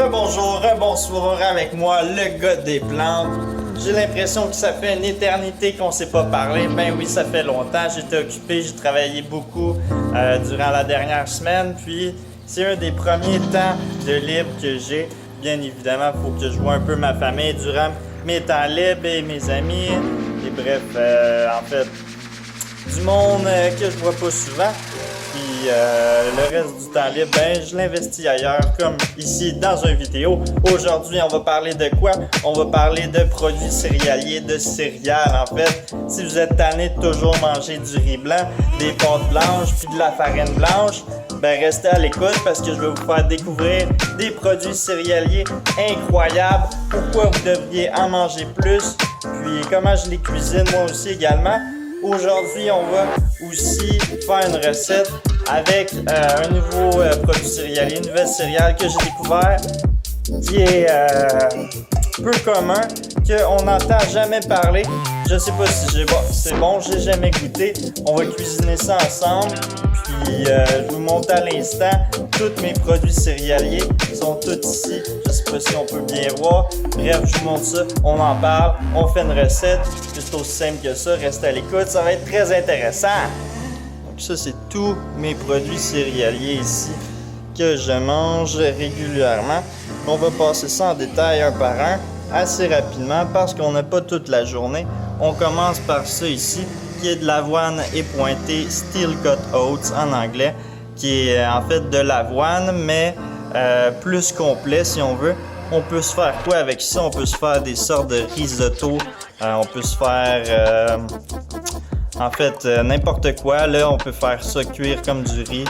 Rebonjour, rebonsoir avec moi, le gars des plantes. J'ai l'impression que ça fait une éternité qu'on s'est pas parlé. Ben oui, ça fait longtemps. J'étais occupé, j'ai travaillé beaucoup durant la dernière semaine. Puis c'est un des premiers temps de libre que j'ai. Bien évidemment, il faut que je vois un peu ma famille durant mes temps libres et mes amis. Et bref, en fait, du monde que je vois pas souvent. Puis le reste du temps libre, ben, je l'investis ailleurs, comme ici dans une vidéo. Aujourd'hui, on va parler de quoi? On va parler de produits céréaliers, de céréales en fait. Si vous êtes tanné de toujours manger du riz blanc, des pâtes blanches, puis de la farine blanche, ben restez à l'écoute parce que je vais vous faire découvrir des produits céréaliers incroyables. Pourquoi vous devriez en manger plus, puis comment je les cuisine moi aussi également. Aujourd'hui, on va aussi faire une recette avec un nouveau produit céréalier, une nouvelle céréale que j'ai découvert qui est peu commun, qu'on n'entend jamais parler. Je sais pas si c'est bon, j'ai jamais goûté. On va cuisiner ça ensemble. Puis je vous montre à l'instant tous mes produits céréaliers sont tous ici. Je sais pas si on peut bien voir. Bref, je vous montre ça. On en parle. On fait une recette. C'est aussi simple que ça. Restez à l'écoute. Ça va être très intéressant. Donc ça, c'est tous mes produits céréaliers ici que je mange régulièrement. On va passer ça en détail un par un assez rapidement parce qu'on n'a pas toute la journée. On commence par ça ici, qui est de l'avoine épointée Steel Cut Oats en anglais, qui est en fait de l'avoine, mais plus complet si on veut. On peut se faire quoi avec ça? On peut se faire des sortes de risotto. On peut se faire en fait n'importe quoi. Là, on peut faire ça cuire comme du riz.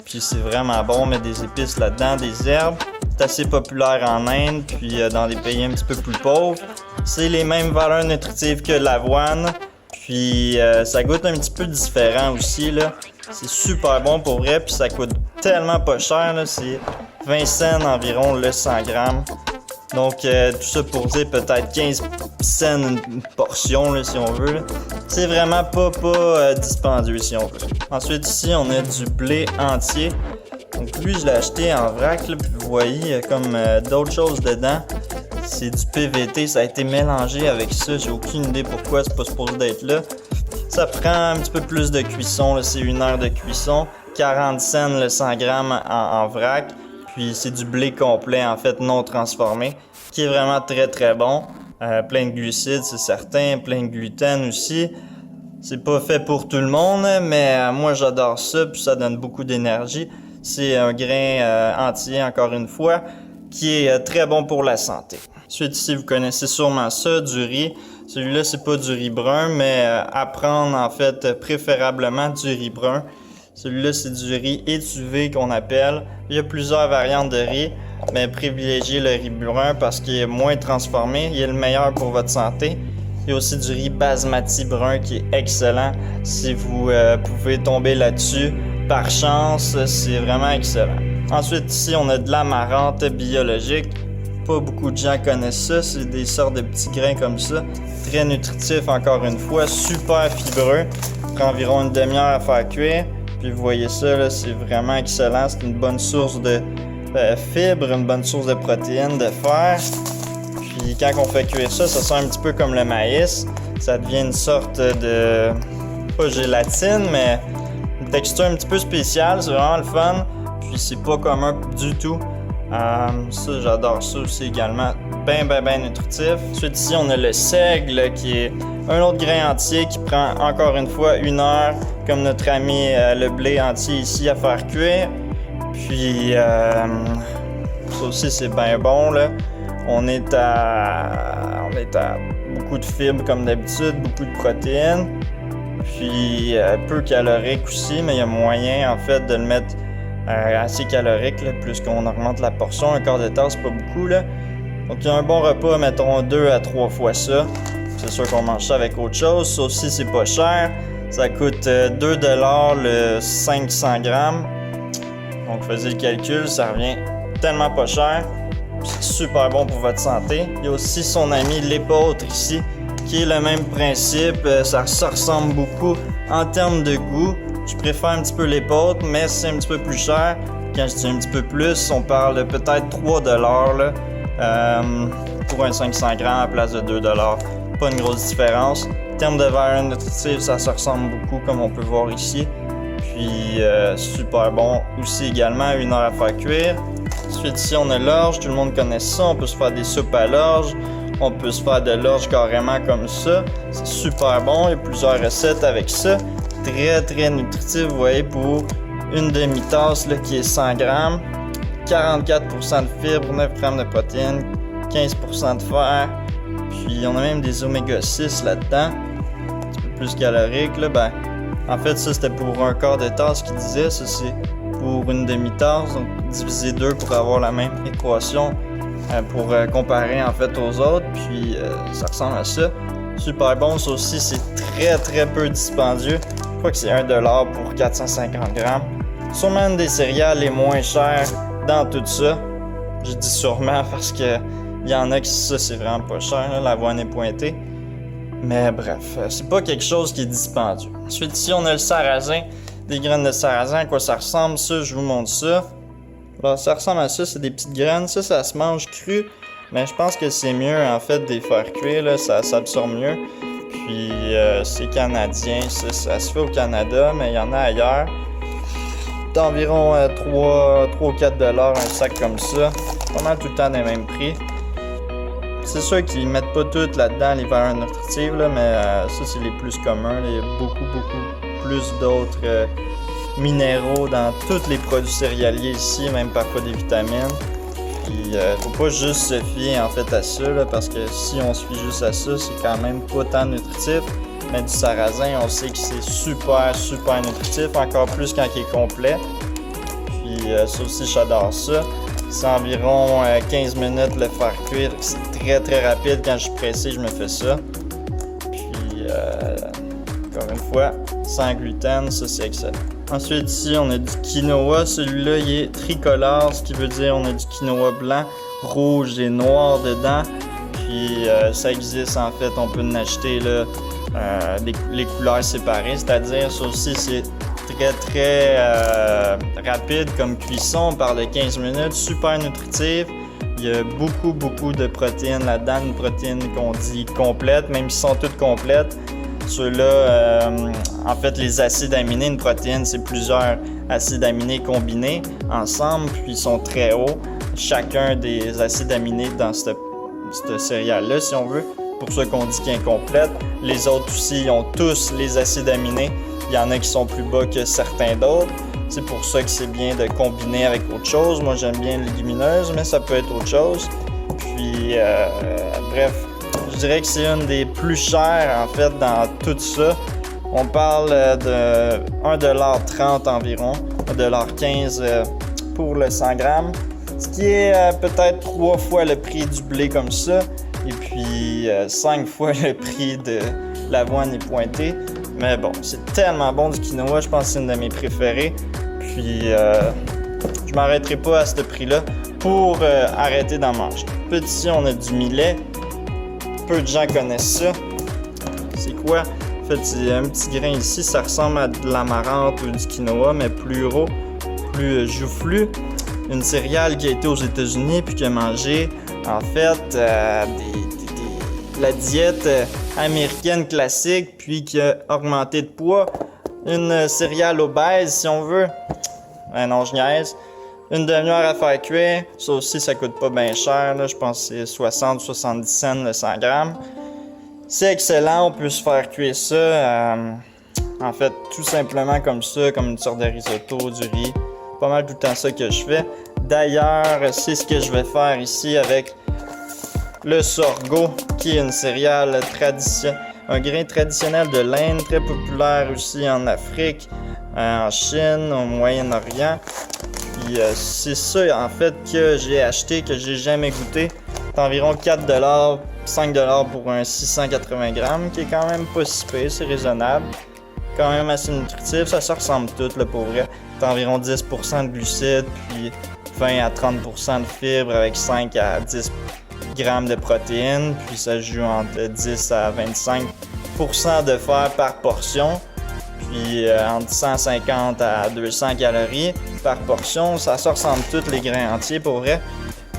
Puis c'est vraiment bon, on met des épices là-dedans, des herbes. C'est assez populaire en Inde, puis dans des pays un petit peu plus pauvres. C'est les mêmes valeurs nutritives que l'avoine. Puis ça goûte un petit peu différent aussi, là. C'est super bon pour vrai, puis ça coûte tellement pas cher, là. C'est 20 cents environ le 100 grammes. Donc tout ça pour dire peut-être 15 cents une portion, là, si on veut, là. C'est vraiment pas dispendieux si on veut. Ensuite ici, on a du blé entier. Donc lui, je l'ai acheté en vrac, là, puis vous voyez, il y a comme d'autres choses dedans. C'est du PVT, ça a été mélangé avec ça. J'ai aucune idée pourquoi c'est pas supposé d'être là. Ça prend un petit peu plus de cuisson, là, c'est 1 heure de cuisson. 40 cents le 100 grammes en vrac. Puis c'est du blé complet, en fait, non transformé, qui est vraiment très très bon. Plein de glucides, c'est certain, plein de gluten aussi. C'est pas fait pour tout le monde, mais moi j'adore ça, puis ça donne beaucoup d'énergie. C'est un grain entier, encore une fois, qui est très bon pour la santé. Ensuite, ici, vous connaissez sûrement ça, du riz. Celui-là, c'est pas du riz brun, mais à prendre, en fait, préférablement du riz brun. Celui-là, c'est du riz étuvé qu'on appelle. Il y a plusieurs variantes de riz, mais privilégiez le riz brun parce qu'il est moins transformé. Il est le meilleur pour votre santé. Il y a aussi du riz basmati brun qui est excellent. Si vous pouvez tomber là-dessus, par chance, c'est vraiment excellent. Ensuite, ici, on a de l'amarante biologique. Pas beaucoup de gens connaissent ça. C'est des sortes de petits grains comme ça. Très nutritif, encore une fois. Super fibreux. Ça prend environ une demi-heure à faire cuire. Puis vous voyez ça, là, c'est vraiment excellent. C'est une bonne source de fibres, une bonne source de protéines, de fer. Puis quand on fait cuire ça, ça sent un petit peu comme le maïs. Ça devient une sorte de... pas gélatine, mais une texture un petit peu spéciale. C'est vraiment le fun. Puis c'est pas commun du tout. Ça, j'adore ça aussi également. Ben nutritif. Ensuite, ici, on a le seigle qui est un autre grain entier qui prend encore une fois 1 heure, comme notre ami le blé entier ici, à faire cuire. Puis, ça aussi, c'est bien bon, là. On est à beaucoup de fibres comme d'habitude, beaucoup de protéines. Puis, peu calorique aussi, mais il y a moyen, en fait, de le mettre assez calorique, là, plus qu'on augmente la portion. Un quart de tasse, c'est pas beaucoup, là. Donc, il y a un bon repas, mettons 2 à 3 fois ça. C'est sûr qu'on mange ça avec autre chose. Ça aussi, c'est pas cher. Ça coûte 2 $ le 500 grammes. Donc, faisez le calcul, ça revient tellement pas cher. C'est super bon pour votre santé. Il y a aussi son ami l'épeautre ici, qui est le même principe. Ça ressemble beaucoup en termes de goût. Je préfère un petit peu l'épeautre, mais c'est un petit peu plus cher. Quand je dis un petit peu plus, on parle de peut-être 3 $ là, pour un 500 grammes à la place de 2 $. Pas une grosse différence. En termes de valeur nutritive, ça se ressemble beaucoup comme on peut voir ici. Puis super bon aussi également, 1 heure à faire cuire. Ensuite ici on a l'orge, tout le monde connaît ça, on peut se faire des soupes à l'orge, on peut se faire de l'orge carrément comme ça. C'est super bon, il y a plusieurs recettes avec ça. Très nutritif, vous voyez, pour une demi-tasse là, qui est 100 grammes, 44% de fibres, 9 grammes de protéines, 15% de fer, puis on a même des oméga 6 là-dedans, un petit peu plus calorique là, ben en fait ça c'était pour un quart de tasse qui disait, ça c'est pour une demi-tasse, donc diviser 2 pour avoir la même équation pour comparer en fait aux autres, puis ça ressemble à ça. Super bon, ça aussi c'est très peu dispendieux, je crois que c'est 1 $ pour 450 grammes. Sûrement une des céréales les moins chères dans tout ça. Je dis sûrement parce que il y en a qui ça c'est vraiment pas cher, là, l'avoine est pointée. Mais bref, c'est pas quelque chose qui est dispendieux. Ensuite ici on a le sarrasin, des graines de sarrasin, à quoi ça ressemble, ça je vous montre ça. Alors ça ressemble à ça, c'est des petites graines, ça se mange cru, mais je pense que c'est mieux en fait de les faire cuire, là, ça s'absorbe mieux. Puis c'est canadien, ça se fait au Canada, mais il y en a ailleurs. D'environ 3 ou 4 $ un sac comme ça, pas mal tout le temps des mêmes prix. C'est sûr qu'ils mettent pas toutes là-dedans les valeurs nutritives, là, mais ça c'est les plus communs. Là. Il y a beaucoup plus d'autres minéraux dans tous les produits céréaliers ici, même parfois des vitamines. Puis faut pas juste se fier en fait à ça, là, parce que si on se fie juste à ça, c'est quand même pas tant nutritif. Mais du sarrasin, on sait que c'est super nutritif, encore plus quand il est complet. Puis ça aussi, j'adore ça. C'est environ 15 minutes le faire cuire. C'est très rapide. Quand je suis pressé, je me fais ça. Puis, encore une fois, sans gluten, ça c'est excellent. Ensuite, ici, on a du quinoa. Celui-là, il est tricolore, ce qui veut dire on a du quinoa blanc, rouge et noir dedans. Puis, ça existe en fait. On peut en acheter là, les couleurs séparées. C'est-à-dire, ça aussi, c'est très rapide comme cuisson, on parle de 15 minutes, super nutritif. Il y a beaucoup de protéines là-dedans, une protéine qu'on dit complète, même si sont toutes complètes. Ceux-là, en fait, les acides aminés, une protéine, c'est plusieurs acides aminés combinés ensemble, puis ils sont très hauts. Chacun des acides aminés dans cette céréale-là, si on veut, pour ça qu'on dit qu'elle est complète. Les autres aussi ont tous les acides aminés. Il y en a qui sont plus bas que certains d'autres. C'est pour ça que c'est bien de combiner avec autre chose. Moi, j'aime bien les légumineuses, mais ça peut être autre chose. Puis, bref, je dirais que c'est une des plus chères, en fait, dans tout ça. On parle de 1,30 $ environ, 1,15 $ pour le 100 grammes. Ce qui est peut-être 3 fois le prix du blé comme ça. Et puis, 5 fois le prix de l'avoine est pointée. Mais bon, c'est tellement bon du quinoa, je pense que c'est une de mes préférées. Puis, je m'arrêterai pas à ce prix-là pour arrêter d'en manger. Puis ici, on a du millet. Peu de gens connaissent ça. C'est quoi? En fait, c'est un petit grain ici, ça ressemble à de l'amaranth ou du quinoa, mais plus gros, plus joufflu. Une céréale qui a été aux États-Unis puis qui a mangé, en fait, la diète américaine classique, puis qui a augmenté de poids. Une céréale obèse, si on veut. Non, je niaise. Une demi-heure à faire cuire. Ça aussi, ça coûte pas bien cher. Là. Je pense que c'est 60-70 cents le 100 grammes. C'est excellent. On peut se faire cuire ça. En fait, tout simplement comme ça, comme une sorte de risotto, du riz. Pas mal tout le temps ça que je fais. D'ailleurs, c'est ce que je vais faire ici avec le sorgho, qui est une céréale traditionnelle, un grain traditionnel de l'Inde, très populaire aussi en Afrique, en Chine, au Moyen-Orient. Puis c'est ça en fait que j'ai acheté, que j'ai jamais goûté. C'est environ 4 $, 5 $ pour un 680 grammes, qui est quand même pas si pire, c'est raisonnable. Quand même assez nutritif, ça se ressemble tout, là, pour vrai. C'est environ 10% de glucides, puis 20 à 30% de fibres avec 5 à 10 grammes de protéines, puis ça joue entre 10 à 25% de fer par portion. puis entre 150 à 200 calories par portion. Ça ressemble tous les grains entiers pour vrai.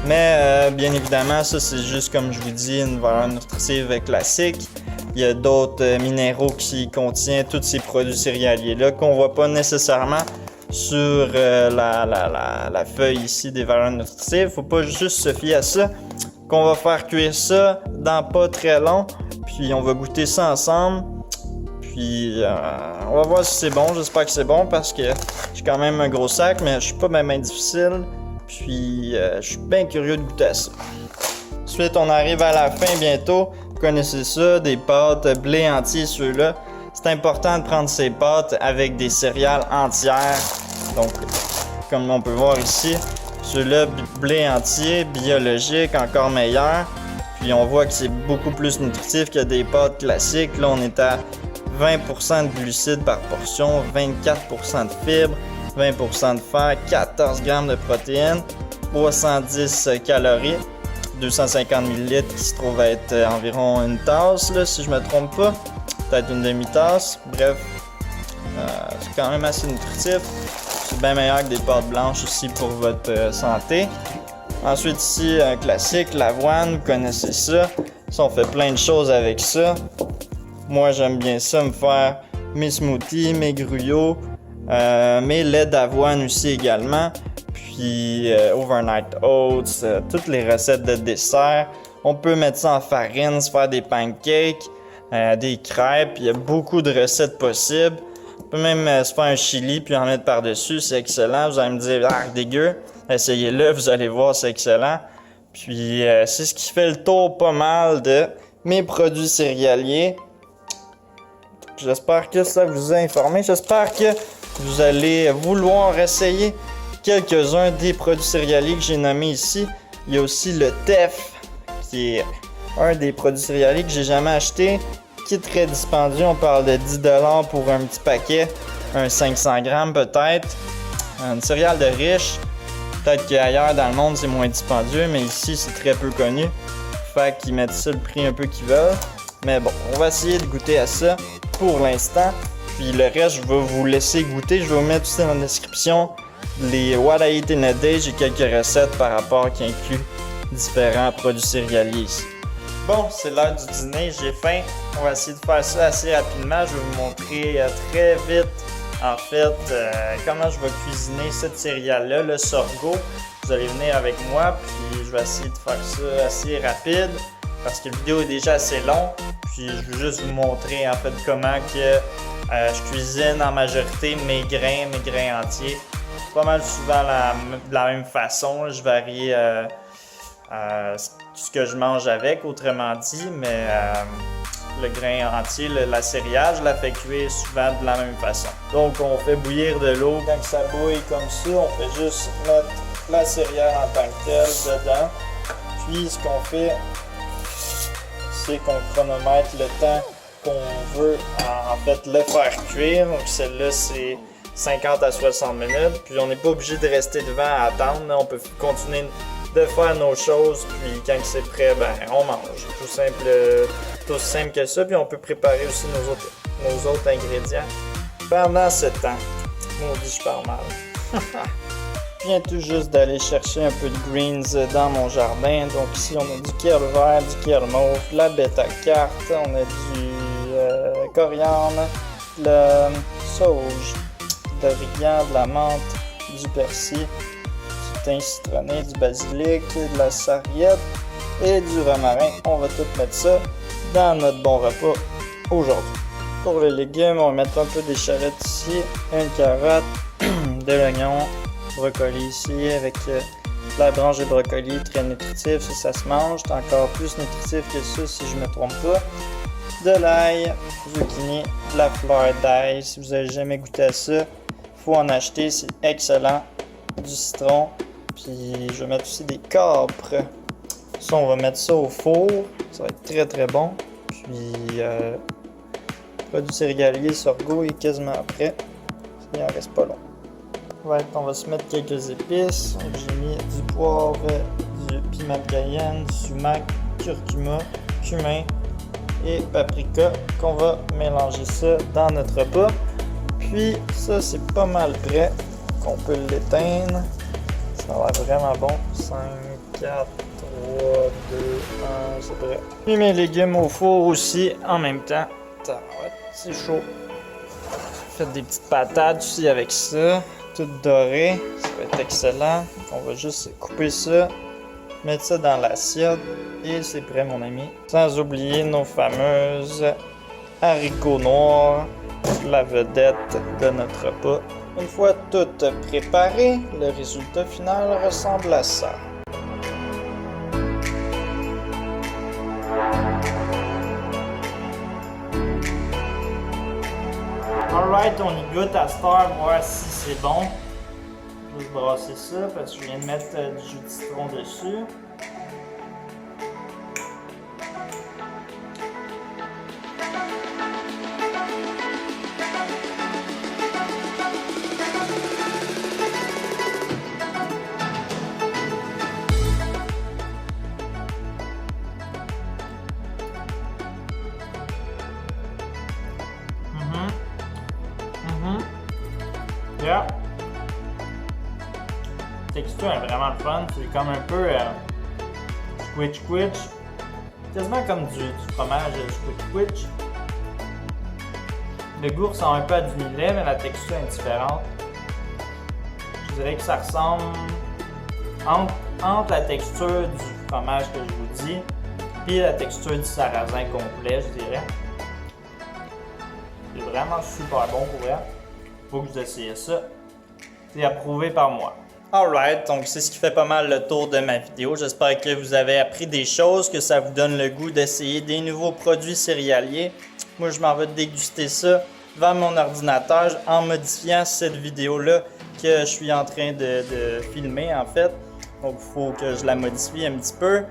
Mais bien évidemment, ça c'est juste comme je vous dis une valeur nutritive classique. Il y a d'autres minéraux qui contiennent tous ces produits céréaliers-là qu'on ne voit pas nécessairement sur la feuille ici des valeurs nutritives. Il ne faut pas juste se fier à ça. Qu'on va faire cuire ça dans pas très long. Puis on va goûter ça ensemble. Puis on va voir si c'est bon. J'espère que c'est bon parce que j'ai quand même un gros sac, mais je suis pas même difficile. Puis je suis bien curieux de goûter à ça. Ensuite, on arrive à la fin bientôt. Vous connaissez ça, des pâtes blé entier, ceux-là. C'est important de prendre ces pâtes avec des céréales entières. Donc, comme on peut voir ici, ceux-là, blé entier, biologique, encore meilleur. Puis on voit que c'est beaucoup plus nutritif que des pâtes classiques. Là, on est à 20% de glucides par portion, 24% de fibres, 20% de fer, 14 grammes de protéines, 310 calories, 250 ml qui se trouve être environ une tasse, là, si je me trompe pas. Peut-être une demi-tasse. Bref, c'est quand même assez nutritif. C'est bien meilleur que des pâtes blanches aussi pour votre santé. Ensuite ici, un classique, l'avoine, vous connaissez ça. Ça, on fait plein de choses avec ça. Moi, j'aime bien ça, me faire mes smoothies, mes gruyos, mes laits d'avoine aussi également. Puis overnight oats, toutes les recettes de dessert. On peut mettre ça en farine, se faire des pancakes, des crêpes. Il y a beaucoup de recettes possibles. On peut même se faire un chili puis en mettre par-dessus, c'est excellent. Vous allez me dire, ah, dégueu. Essayez-le, vous allez voir, c'est excellent. Puis c'est ce qui fait le tour pas mal de mes produits céréaliers. J'espère que ça vous a informé. J'espère que vous allez vouloir essayer quelques-uns des produits céréaliers que j'ai nommés ici. Il y a aussi le TEF, qui est un des produits céréaliers que j'ai jamais acheté, qui est très dispendieux. On parle de 10$ pour un petit paquet, un 500 grammes peut-être. Une céréale de riche. Peut-être qu'ailleurs dans le monde c'est moins dispendieux, mais ici c'est très peu connu. Fait qu'ils mettent ça le prix un peu qu'ils veulent. Mais bon, on va essayer de goûter à ça pour l'instant. Puis le reste, je vais vous laisser goûter. Je vais vous mettre tout ça dans la description. Les What I Eat in a Day, j'ai quelques recettes par rapport qui incluent différents produits céréaliers ici. Bon, c'est l'heure du dîner, j'ai faim. On va essayer de faire ça assez rapidement. Je vais vous montrer très vite, en fait, comment je vais cuisiner cette céréale-là, le sorgho. Vous allez venir avec moi, puis je vais essayer de faire ça assez rapide parce que la vidéo est déjà assez longue. Puis je veux juste vous montrer en fait comment que je cuisine en majorité mes grains entiers. Pas mal souvent de la même façon. Je varie ce que je mange avec, autrement dit, mais le grain entier, la céréale, je la fais cuire souvent de la même façon. Donc on fait bouillir de l'eau. Quand ça bouille comme ça, on fait juste mettre la céréale en tant que telle dedans. Puis ce qu'on fait, c'est qu'on chronomètre le temps qu'on veut en fait le faire cuire. Donc celle-là c'est 50 à 60 minutes. Puis on n'est pas obligé de rester devant à attendre. On peut continuer de faire nos choses. Puis quand c'est prêt, ben on mange. Tout aussi simple que ça. Puis on peut préparer aussi nos autres ingrédients pendant ce temps. Maudit, je parle mal. Je viens tout juste d'aller chercher un peu de greens dans mon jardin. Donc ici, on a du kale vert, du kale mauve, la bêta carte, on a du coriandre, de la sauge, de l'origan, de la menthe, du persil, du thym citronné, du basilic, de la sarriette et du romarin. On va tout mettre ça dans notre bon repas aujourd'hui. Pour les légumes, on va mettre un peu d'échalote ici, une carotte, de l'oignon, brocoli ici avec la branche de brocoli, très nutritif si ça se mange, c'est encore plus nutritif que ça si je me trompe pas. De l'ail, zucchini, de la fleur d'ail, si vous n'avez jamais goûté à ça, faut en acheter, c'est excellent. Du citron, puis je vais mettre aussi des capres. Ça, on va mettre ça au four, ça va être très très bon. Puis produit céréalier, sorgho est quasiment prêt, il en reste pas long. Ouais, on va se mettre quelques épices. J'ai mis du poivre, du piment de cayenne, du sumac, curcuma, cumin et paprika qu'on va mélanger ça dans notre repas. puis ça c'est pas mal prêt. Donc, on peut l'éteindre. Ça a l'air vraiment bon. 5, 4, 3, 2, 1, c'est prêt. Puis mes légumes au four aussi en même temps. C'est chaud. Faites des petites patates aussi avec ça. Toutes dorées. Ça va être excellent. On va juste couper ça. Mettre ça dans l'assiette. Et c'est prêt mon ami. Sans oublier nos fameuses haricots noirs. La vedette de notre repas. Une fois tout préparé, le résultat final ressemble à ça. Alright, on y goûte à cette heure, voir si c'est bon. Je vais juste brasser ça parce que je viens de mettre du jus de citron dessus. Yeah. La texture est vraiment le fun. C'est comme un peu squitch. Quasiment comme du fromage squitch. Le goût ressemble un peu à du millet, mais la texture est différente. Je dirais que ça ressemble entre la texture du fromage que je vous dis et la texture du sarrasin complet, je dirais. C'est vraiment super bon pour elle. Faut que vous essayiez ça. C'est approuvé par moi. Alright, donc c'est ce qui fait pas mal le tour de ma vidéo. J'espère que vous avez appris des choses, que ça vous donne le goût d'essayer des nouveaux produits céréaliers. Moi, je m'en vais déguster ça devant mon ordinateur en modifiant cette vidéo-là que je suis en train de filmer en fait. Donc, il faut que je la modifie un petit peu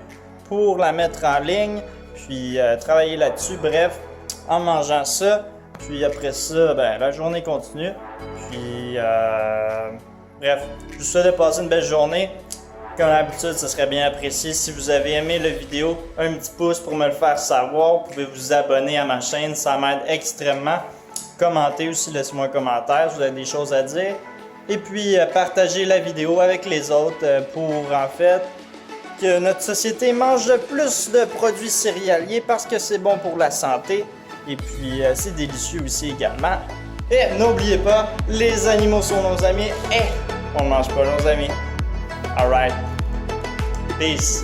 pour la mettre en ligne, puis travailler là-dessus. Bref, en mangeant ça. Puis après ça, ben, la journée continue. Puis, bref, je vous souhaite de passer une belle journée. Comme d'habitude, ce serait bien apprécié si vous avez aimé la vidéo. Un petit pouce pour me le faire savoir. Vous pouvez vous abonner à ma chaîne, ça m'aide extrêmement. Commentez aussi, laissez-moi un commentaire si vous avez des choses à dire. Et puis, partagez la vidéo avec les autres pour, en fait, que notre société mange plus de produits céréaliers parce que c'est bon pour la santé. Et puis, c'est délicieux aussi également. Et n'oubliez pas, les animaux sont nos amis et on ne mange pas nos amis. Alright. Peace.